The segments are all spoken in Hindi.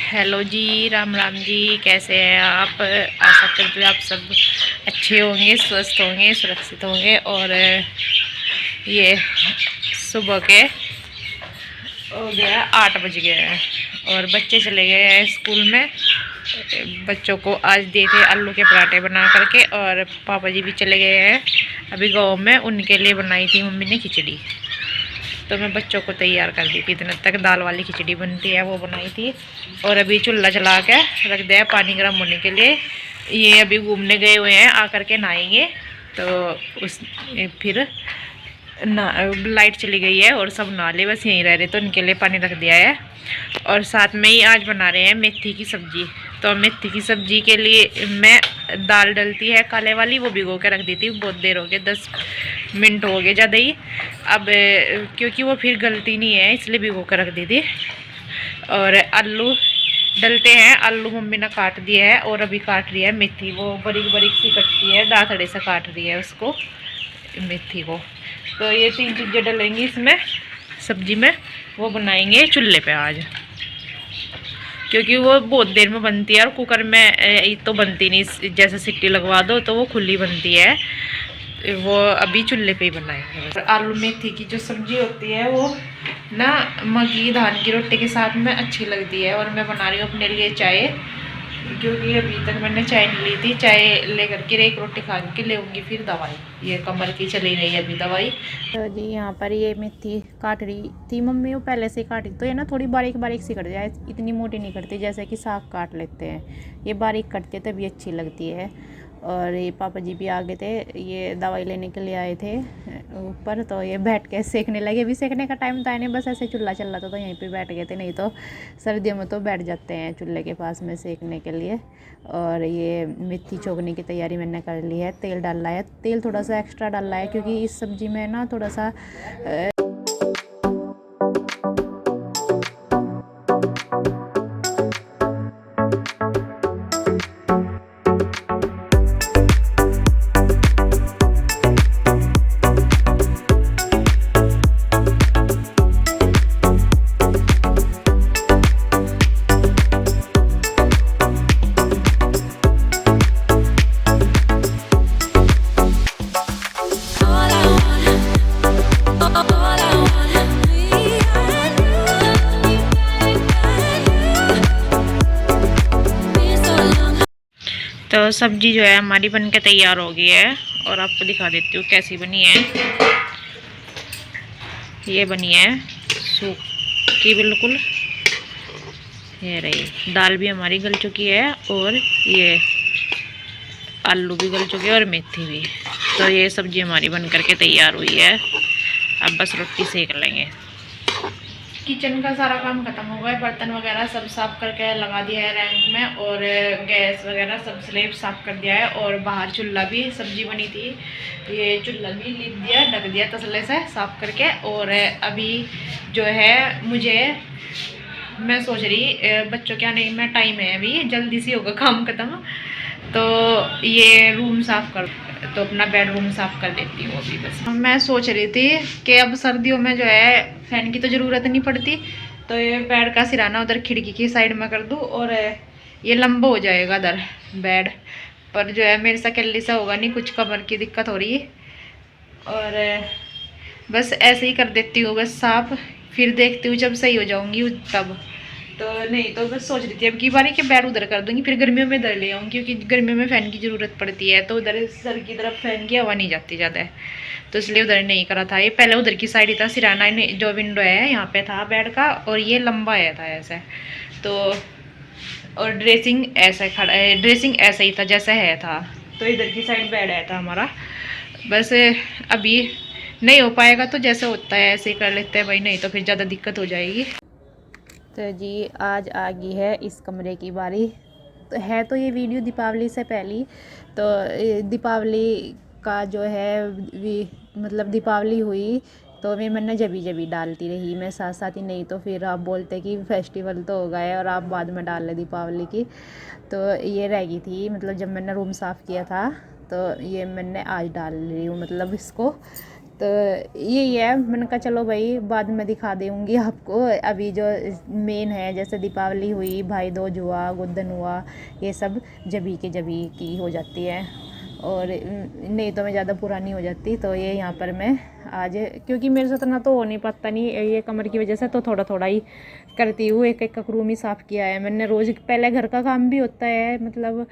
हेलो जी, राम राम जी। कैसे हैं आप? आशा करते हैं आप सब अच्छे होंगे, स्वस्थ होंगे, सुरक्षित होंगे। और ये सुबह के हो गया 8 बज गए हैं और बच्चे चले गए हैं स्कूल में। बच्चों को आज दिए थे आलू के पराठे बना करके, और पापा जी भी चले गए हैं अभी गाँव में। उनके लिए बनाई थी मम्मी ने खिचड़ी, तो मैं बच्चों को तैयार कर दी थी। इतने तक दाल वाली खिचड़ी बनती है वो बनाई थी। और अभी चूल्हा जला के रख दिया पानी गर्म होने के लिए। ये अभी घूमने गए हुए हैं, आकर के नहाएंगे। तो उस फिर ना लाइट चली गई है और सब नहा ले, बस यहीं रह रहे, तो उनके लिए पानी रख दिया है। और साथ में ही आज बना रहे हैं मेथी की सब्जी। तो मेथी की सब्जी के लिए मैं दाल डलती है काले वाली, वो भिगो के रख दी थी। बहुत देर हो गई, 10 मिनट हो गए ज़्यादा ही। अब क्योंकि वो फिर गलती नहीं है, इसलिए भिगो कर रख दी थी। और आलू डलते हैं, आलू मम्मी ने काट दिया है और अभी काट रही है मेथी। वो बारीक बारीक सी कटती है, दांतड़े से काट रही है उसको, मेथी को। तो ये 3 चीज़ें डलेंगी इसमें सब्जी में। वो बनाएंगे चूल्हे पे आज, क्योंकि वो बहुत देर में बनती है और कुकर में तो बनती नहीं। जैसे सीटी लगवा दो तो वो खुली बनती है। वो अभी चूल्हे पे ही बनाएंगे। आलू मेथी की जो सब्जी होती है वो ना मगी धान की रोटी के साथ में अच्छी लगती है। और मैं बना रही हूँ अपने लिए चाय, क्योंकि अभी तक मैंने चाय नहीं ली थी। चाय लेकर के एक रोटी खा के लेऊंगी फिर दवाई। ये कमर की चली रही है अभी दवाई। तो जी यहाँ पर ये मेथी काट रही थी मम्मी, वो पहले से काटी। तो ये ना थोड़ी बारीक बारीक सी कट जाए, इतनी मोटी नहीं कटती जैसे कि साग काट लेते हैं। ये बारीक कटते तभी अच्छी लगती है। और ये पापा जी भी आ गए थे, ये दवाई लेने के लिए आए थे ऊपर। तो ये बैठ के सेकने लगे। अभी सेकने का टाइम था नहीं, बस ऐसे चूल्हा चल रहा था तो यहीं पे बैठ गए थे। नहीं तो सर्दियों में तो बैठ जाते हैं चूल्हे के पास में सेकने के लिए। और ये मेथी छोकने की तैयारी मैंने कर ली है। तेल डाला है, तेल थोड़ा सा एक्स्ट्रा डाला है, क्योंकि इस सब्ज़ी में ना थोड़ा सा तो सब्जी जो है हमारी बन के तैयार हो गई है। और आपको दिखा देती हूँ कैसी बनी है। ये बनी है सूखी बिल्कुल। ये रही दाल भी हमारी गल चुकी है, और ये आलू भी गल चुके हैं, और मेथी भी। तो ये सब्जी हमारी बन करके तैयार हुई है। अब बस रोटी सेक लेंगे। किचन का सारा काम खत्म हो गया, बर्तन वगैरह सब साफ करके लगा दिया है रैंक में। और गैस वगैरह सब स्लेब साफ कर दिया है। और बाहर चूल्हा भी, सब्जी बनी थी, ये चूल्हा भी लिप दिया, ढक दिया तसले से साफ करके। और अभी जो है मैं सोच रही बच्चों के आने में टाइम है, अभी जल्दी से होगा काम खत्म। तो ये रूम साफ कर, तो अपना बेडरूम साफ कर देती हूँ अभी। बस मैं सोच रही थी कि अब सर्दियों में जो है फैन की तो ज़रूरत नहीं पड़ती, तो ये बेड का सिराना उधर खिड़की की साइड में कर दूँ, और ये लंबा हो जाएगा इधर बेड पर। जो है मेरे से अकेले से होगा नहीं, कुछ कमर की दिक्कत हो रही है। और बस ऐसे ही कर देती हूँ बस साफ, फिर देखती हूँ जब सही हो जाऊँगी तब। तो नहीं तो बस सोच रही थी अब की बारी के बेड उधर कर दूंगी, फिर गर्मियों में इधर ले आऊँगी, क्योंकि गर्मियों में फ़ैन की ज़रूरत पड़ती है। तो उधर सर की तरफ फ़ैन की हवा नहीं जाती ज़्यादा है, तो इसलिए उधर नहीं करा था। ये पहले उधर की साइड ही था सिराना, जो विंडो है यहाँ पे था बेड का, और ये लंबा आया था ऐसा। तो और ड्रेसिंग ऐसा खड़ा, ड्रेसिंग ऐसा ही था जैसा है था। तो इधर की साइड बेड आया था हमारा। बस अभी नहीं हो पाएगा तो जैसे होता है ऐसे ही कर लेते हैं भाई, नहीं तो फिर ज़्यादा दिक्कत हो जाएगी। तो जी आज आ गई है इस कमरे की बारी। तो है तो ये वीडियो दीपावली से पहली, तो दीपावली का जो है मतलब दीपावली हुई तो मैंने जबी डालती रही मैं साथ साथ ही। नहीं तो फिर आप बोलते कि फेस्टिवल तो हो गए और आप बाद में डाल ले दीपावली की। तो ये रह गई थी, मतलब जब मैंने रूम साफ़ किया था तो ये मैंने आज डाल रही हूँ, मतलब इसको तो यही है, मैंने कहा चलो भाई बाद में दिखा दूँगी आपको। अभी जो मेन है जैसे दीपावली हुई, भाई दूज हुआ, गोवर्धन हुआ, ये सब जभी के जभी की हो जाती है, और नहीं तो मैं ज़्यादा पुरानी हो जाती। तो ये यहाँ पर मैं आज, क्योंकि मेरे से इतना तो हो नहीं पाता, नहीं ये कमर की वजह से, तो थोड़ा थोड़ा ही करती हूँ। एक एक रूम ही साफ़ किया है मैंने। रोज़ पहले घर का काम भी होता है, मतलब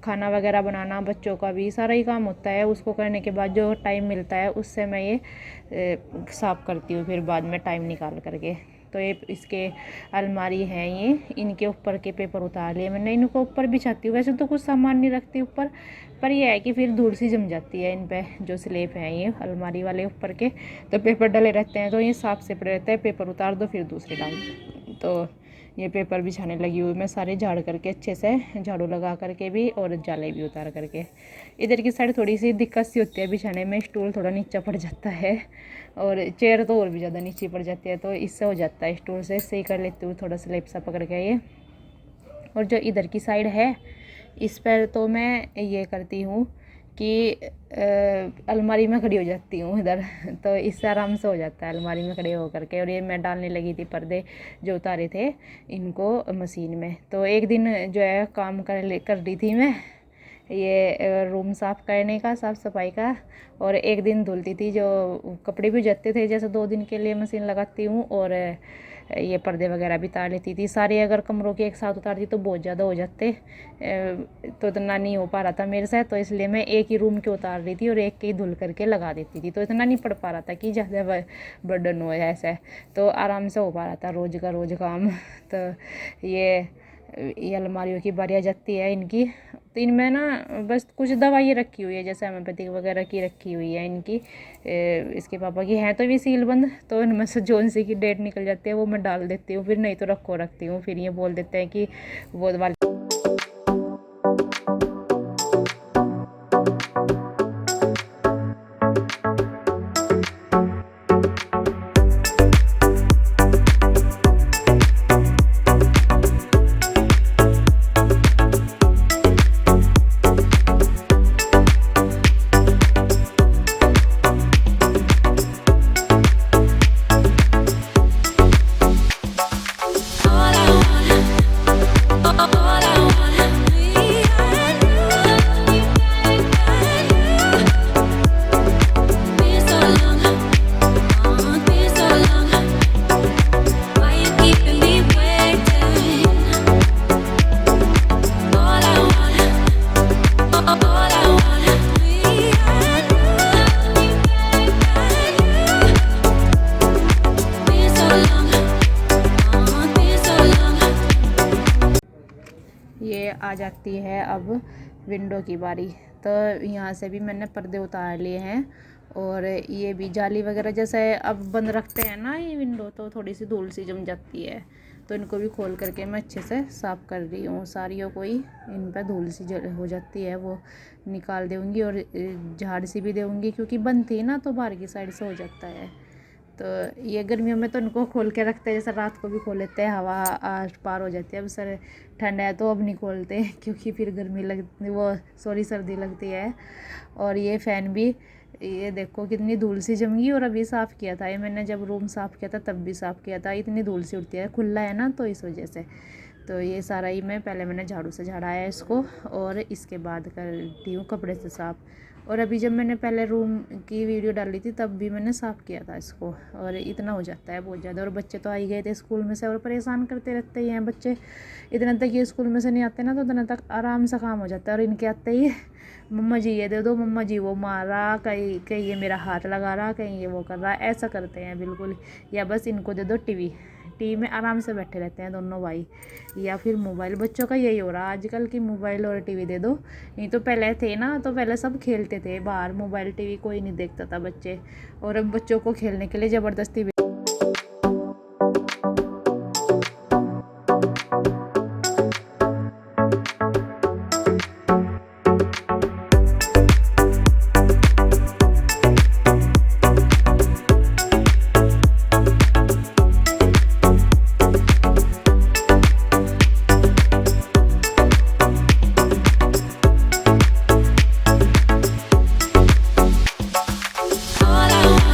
खाना वगैरह बनाना, बच्चों का भी सारा ही काम होता है। उसको करने के बाद जो टाइम मिलता है उससे मैं ये साफ़ करती हूँ फिर बाद में टाइम निकाल करके। तो ये इसके अलमारी है, ये इनके ऊपर के पेपर उतार लिए मैंने, इनको ऊपर बिछाती हूँ। वैसे तो कुछ सामान नहीं रखती ऊपर, पर यह है कि फिर धूल सी जम जाती है इन पे। जो स्लेब हैं ये अलमारी वाले ऊपर के, तो पेपर डले रहते हैं, तो ये साफ से पड़े रहते हैं। पेपर उतार दो फिर दूसरे डाल दो। तो ये पेपर बिछाने लगी हुई मैं, सारे झाड़ करके अच्छे से, झाड़ू लगा करके भी और जाले भी उतार करके। इधर की साइड थोड़ी सी दिक्कत सी होती है बिछाने में, स्टूल थोड़ा नीचा पड़ जाता है, और चेयर तो और भी ज़्यादा नीचे पड़ जाती है, तो इससे हो जाता है स्टूल से। इससे ही कर लेती हूँ थोड़ा स्लेब सा पकड़ के ये। और जो इधर की साइड है इस पर तो मैं ये करती हूँ कि अलमारी में खड़ी हो जाती हूँ इधर, तो इससे आराम से हो जाता है अलमारी में खड़े हो करके। और ये मैं डालने लगी थी पर्दे जो उतारे थे इनको मशीन में। तो एक दिन जो है काम कर रही थी मैं ये रूम साफ़ करने का, साफ़ सफाई का, और एक दिन धुलती थी। जो कपड़े भी जाते थे, जैसे 2 दिन के लिए मशीन लगाती हूँ, और ये पर्दे वगैरह भी उतार लेती थी सारे। अगर कमरों के एक साथ उतारती तो बहुत ज़्यादा हो जाते, तो इतना नहीं हो पा रहा था मेरे साथ। तो इसलिए मैं एक ही रूम के उतार रही थी और एक के ही धुल करके लगा देती थी, तो इतना नहीं पड़ पा रहा था कि ज़्यादा बर्डन हो ऐसा, तो आराम से हो पा रहा था रोज़ का रोज़ काम। तो ये अलमारियों की बारी आ जाती है इनकी। तो इनमें ना बस कुछ दवाइयाँ रखी हुई है, जैसे होम्योपैथिक वगैरह की रखी हुई है इनकी। इसके पापा की हैं तो भी सील बंद, तो इनमें से जोन सी की डेट निकल जाती है वो मैं डाल देती हूँ, फिर नहीं तो रखती हूँ। फिर ये बोल देते हैं कि वो वाली। ये आ जाती है अब विंडो की बारी। तो यहाँ से भी मैंने पर्दे उतार लिए हैं, और ये भी जाली वगैरह जैसे अब बंद रखते हैं ना ये विंडो, तो थोड़ी सी धूल सी जम जाती है, तो इनको भी खोल करके मैं अच्छे से साफ़ कर रही हूँ। सारियों को ही इन पर धूल सी हो जाती है वो निकाल दूँगी, और झाड़ सी भी दूँगी, क्योंकि बंद थी ना तो बाहर की साइड से हो जाता है। तो ये गर्मियों में तो इनको खोल के रखते हैं, जैसे रात को भी खोल लेते हैं, हवा आर पार हो जाती है। अब सर ठंड है तो अब नहीं खोलते क्योंकि फिर गर्मी सर्दी लगती है। और ये फ़ैन भी, ये देखो कितनी धूल सी जम गई, और अभी साफ़ किया था ये मैंने, जब रूम साफ़ किया था तब भी साफ़ किया था। इतनी धूल सी उड़ती है, खुला है ना तो इस वजह से। तो ये सारा ही पहले मैंने झाड़ू से झाड़ा है इसको, और इसके बाद करती हूँ कपड़े से साफ़। और अभी जब मैंने पहले रूम की वीडियो डाली थी तब भी मैंने साफ़ किया था इसको, और इतना हो जाता है बहुत ज़्यादा। और बच्चे तो आ ही गए थे स्कूल में से, और परेशान करते रहते ही हैं बच्चे। इतना तक ये स्कूल में से नहीं आते ना, तो इतना तक आराम से काम हो जाता है। और इनके आते ही मम्मा जी ये दे दो, मम्मा जी वो मार रहा, कहीं ये मेरा हाथ लगा रहा, कहीं ये वो कर रहा, ऐसा करते हैं बिल्कुल। या बस इनको दे दो टीवी में आराम से बैठे रहते हैं दोनों भाई, या फिर मोबाइल। बच्चों का यही हो रहा है आजकल की, मोबाइल और टीवी दे दो। नहीं तो पहले थे ना, तो पहले सब खेलते थे बाहर, मोबाइल टीवी कोई नहीं देखता था बच्चे। और अब बच्चों को खेलने के लिए ज़बरदस्ती all I want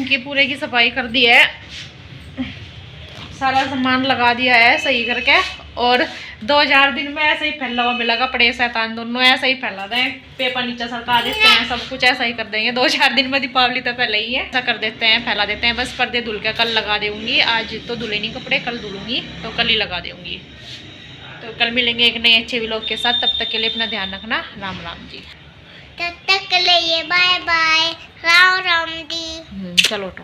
की पूरे की सफाई कर दी है, सारा सामान लगा दिया है सही करके। और 2-4 दिन में ऐसे ही फैला हुआ मिलेगा, कपड़े शैतान दोनों ऐसे ही फैला दें, पेपर नीचे सरका देते हैं, सब कुछ ऐसा ही कर देंगे। 2-4 दिन में दीपावली तो पहले ही है, ऐसा कर देते हैं, फैला देते हैं। बस पर्दे धुल के कल लगा दूंगी, आज तो धुले नहीं कपड़े, कल धुलूंगी तो कल ही लगा दूंगी। तो कल मिलेंगे एक नए अच्छे व्लॉग के साथ, तब तक के लिए अपना ध्यान रखना। राम राम जी। तब तक के लिए बाय बाय, राम राम जी। चलो तो।